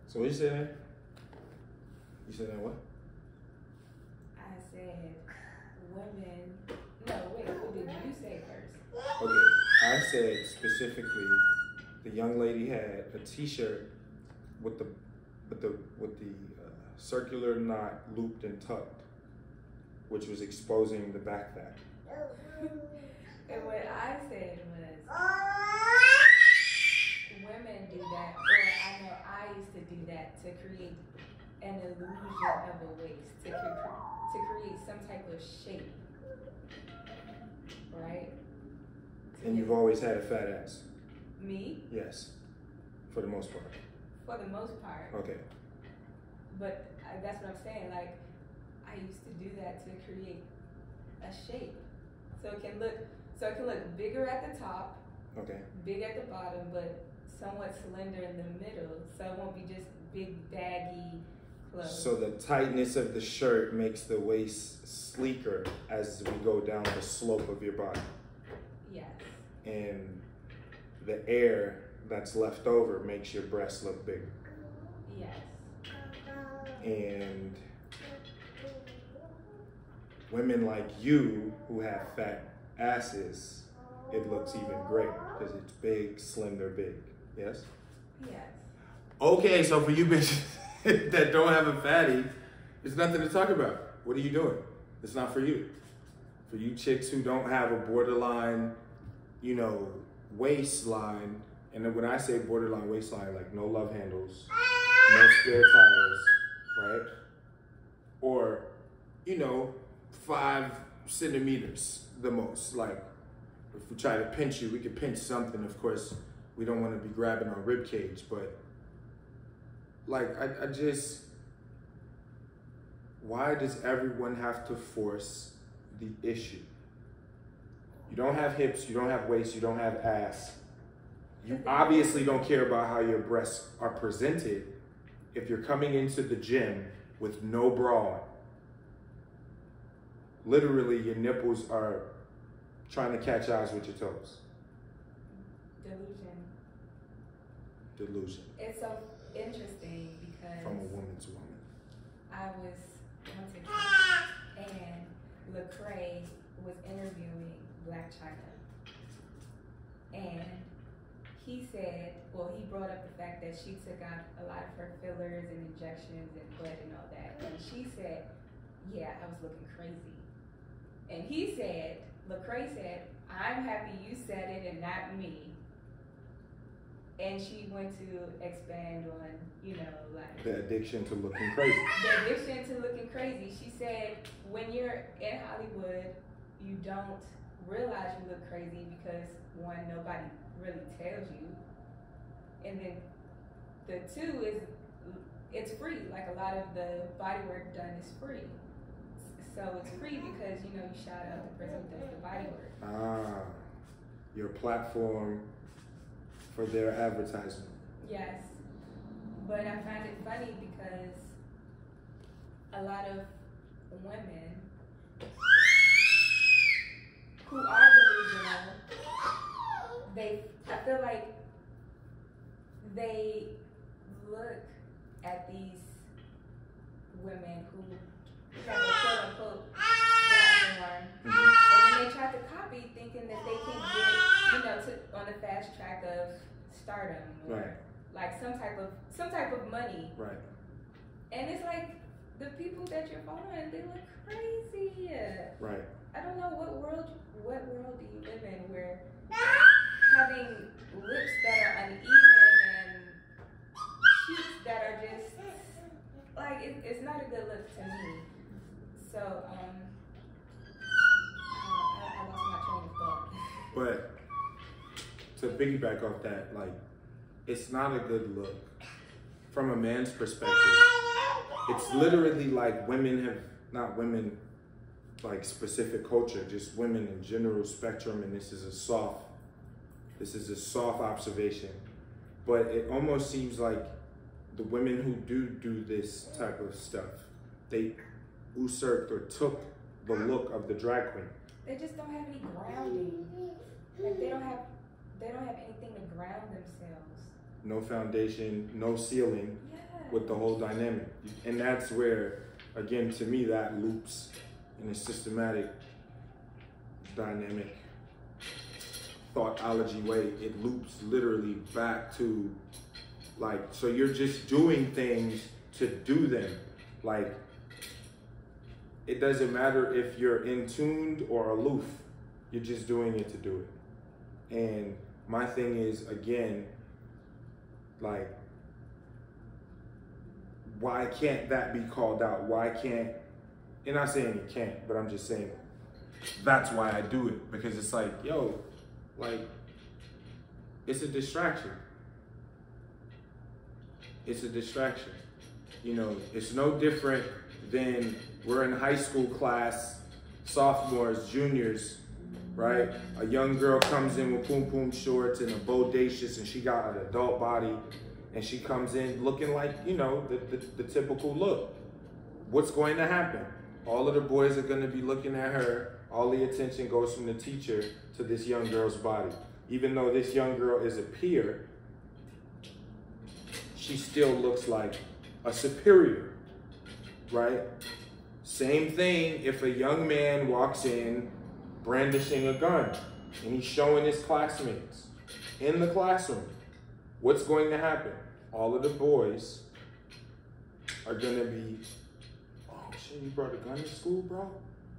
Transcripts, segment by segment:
So what you said? You said that what? I said women. No, wait. What did you say first? Okay, I said specifically the young lady had a T-shirt with the circular knot looped and tucked, which was exposing the back fat. And what I said was, women do that, or I know I used to do that to create an illusion of a waist, to create some type of shape, right? And you've always had a fat ass? Me? Yes, for the most part. For the most part. Okay. But that's what I'm saying, like, I used to do that to create a shape. So it can look bigger at the top, okay, big at the bottom, but somewhat slender in the middle, so it won't be just big baggy clothes. So the tightness of the shirt makes the waist sleeker as we go down the slope of your body. Yes. And the air that's left over makes your breasts look bigger. Yes. And women like you who have fat asses, it looks even greater because it's big, slender, big. Yes? Yes. Okay, so for you bitches that don't have a fatty, there's nothing to talk about. What are you doing? It's not for you. For you chicks who don't have a borderline, waistline, and then when I say borderline waistline, like no love handles, no spare tires, right? Or, 5 centimeters the most. Like, if we try to pinch you, we could pinch something. Of course, we don't want to be grabbing our rib cage, but like, I just, why does everyone have to force the issue? You don't have hips, you don't have waist, you don't have ass. You obviously don't care about how your breasts are presented if you're coming into the gym with no bra on. Literally, your nipples are trying to catch eyes with your toes. Delusion. It's so interesting because from a woman to woman. I was on TikTok and Lecrae was interviewing Black China, and he said, he brought up the fact that she took out a lot of her fillers and injections and blood and all that, and she said, yeah, I was looking crazy. And he said, Lecrae said, I'm happy you said it and not me. And she went to expand on, like the addiction to looking crazy. The addiction to looking crazy. She said, when you're in Hollywood, you don't realize you look crazy because, one, nobody really tells you. And then the two is, it's free. Like, a lot of the body work done is free. So it's free because, you shout out the person who does the body work. Ah, your platform for their advertisement. Yes. But I find it funny because a lot of women who are delusional, I feel like they look at these women who have a quote-unquote platform, and then they try to copy thinking that they can get, on the fast track of stardom or right. like some type of money. Right. And it's like the people that you're following, they look crazy. Right. I don't know what world do you live in where having lips that are uneven and cheeks that are just like it's not a good look to me. So I lost my train of thought. But to piggyback off that, like, it's not a good look from a man's perspective. It's literally like not women like specific culture, just women in general spectrum, and this is a soft observation. But it almost seems like the women who do this type of stuff, they usurped or took the look of the drag queen. they just don't have any grounding. Like they don't have anything to ground themselves. No foundation, no ceiling with the whole dynamic. And that's where, again, to me, that loops in a systematic, dynamic, thoughtology way. It loops literally back to, like, so you're just doing things to do them. Like, it doesn't matter if you're in tuned or aloof. You're just doing it to do it. And my thing is, again, like, why can't that be called out? Why can't, and I'm not saying it can't, but I'm just saying that's why I do it. Because it's like, yo, like, it's a distraction. It's a distraction. You know, it's no different than we're in high school class, sophomores, juniors, right? A young girl comes in with poom poom shorts and a bodacious, and she got an adult body, and she comes in looking like, you know, the typical look. What's going to happen? All of the boys are going to be looking at her. All the attention goes from the teacher to this young girl's body. Even though this young girl is a peer, she still looks like a superior, right? Same thing if a young man walks in brandishing a gun and he's showing his classmates in the classroom. What's going to happen? All of the boys are gonna be, oh shit, you brought a gun to school, bro?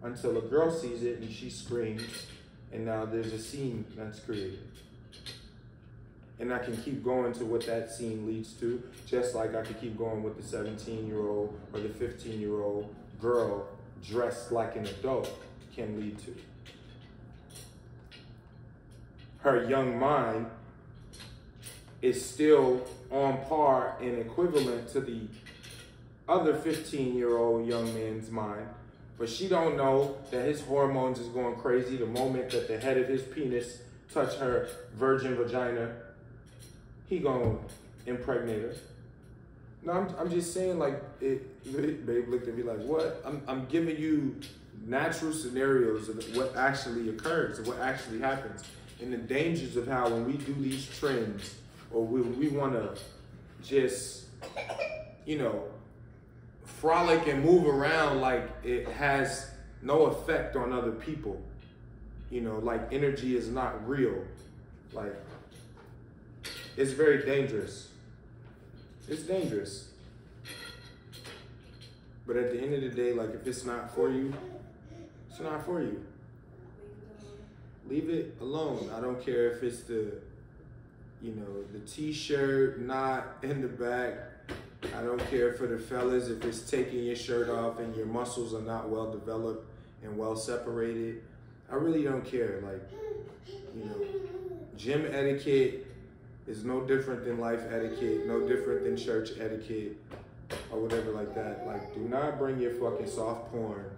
Until a girl sees it and she screams, and now there's a scene that's created. And I can keep going to what that scene leads to, just like I could keep going with the 17-year-old or the 15-year-old girl dressed like an adult can lead to. Her young mind is still on par and equivalent to the other 15-year-old young man's mind, but she don't know that his hormones is going crazy the moment that the head of his penis touch her virgin vagina. He gonna impregnate her. No, I'm just saying, like, babe looked at me like, what? I'm giving you natural scenarios of what actually occurs, of what actually happens, and the dangers of how when we do these trends, or we want to just, you know, frolic and move around like it has no effect on other people. You know, like energy is not real. Like, it's very dangerous. It's dangerous. But at the end of the day, like, if it's not for you, it's not for you. Leave it alone. I don't care if it's the, you know, the t-shirt knot in the back. I don't care for the fellas if it's taking your shirt off and your muscles are not well developed and well separated. I really don't care. Like, you know, gym etiquette is no different than life etiquette, no different than church etiquette or whatever like that. Like, do not bring your fucking soft porn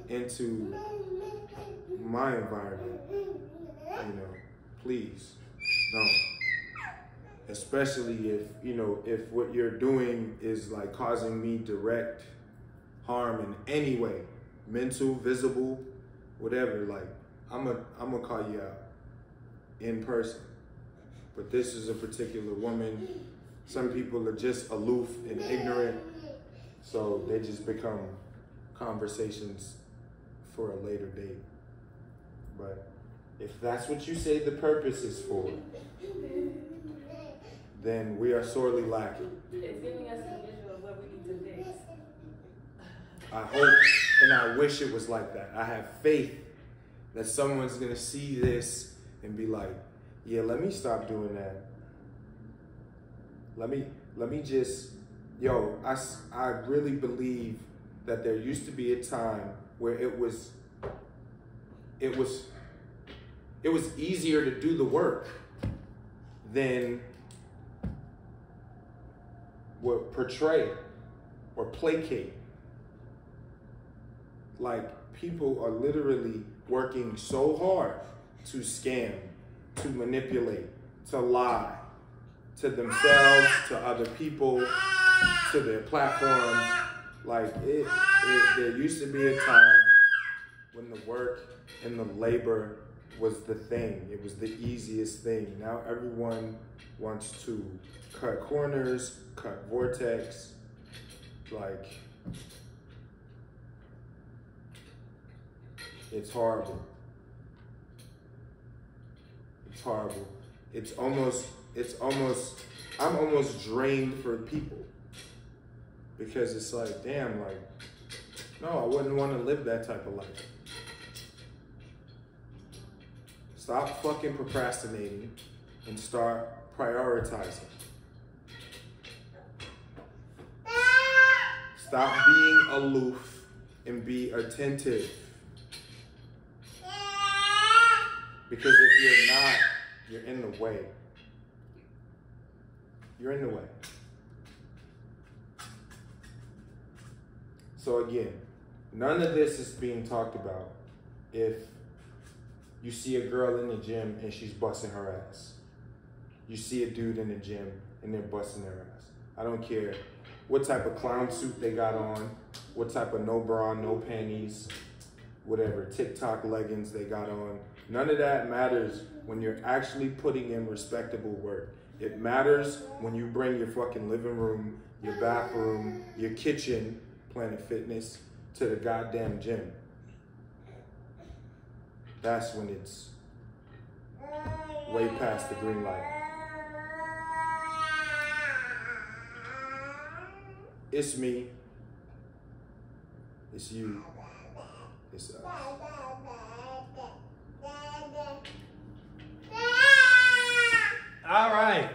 into my environment, you know, please don't. Especially if, you know, if what you're doing is like causing me direct harm in any way, mental, visible, whatever, like, I'm gonna call you out in person. But this is a particular woman. Some people are just aloof and ignorant, so they just become conversations for a later date. But if that's what you say the purpose is for, then we are sorely lacking. It's giving us a visual of what we need to fix. I hope and I wish it was like that. I have faith that someone's gonna see this and be like, yeah, let me stop doing that. Let me just, yo, I really believe that there used to be a time where it was easier to do the work than what portray or placate. Like, people are literally working so hard to scam, to manipulate, to lie to themselves, to other people, to their platforms. Like, there used to be a time when the work and the labor was the thing. It was the easiest thing. Now everyone wants to cut corners, cut vortex, like, it's horrible. It's horrible. I'm almost drained for people. Because it's like, damn, like, no, I wouldn't want to live that type of life. Stop fucking procrastinating and start prioritizing. Stop being aloof and be attentive. Because if you're not, you're in the way. You're in the way. So again, none of this is being talked about if you see a girl in the gym and she's busting her ass. You see a dude in the gym and they're busting their ass. I don't care what type of clown suit they got on, what type of no bra, no panties, whatever, TikTok leggings they got on. None of that matters when you're actually putting in respectable work. It matters when you bring your fucking living room, your bathroom, your kitchen, Planet Fitness, to the goddamn gym. That's when it's way past the green light. It's me. It's you. It's us. All right.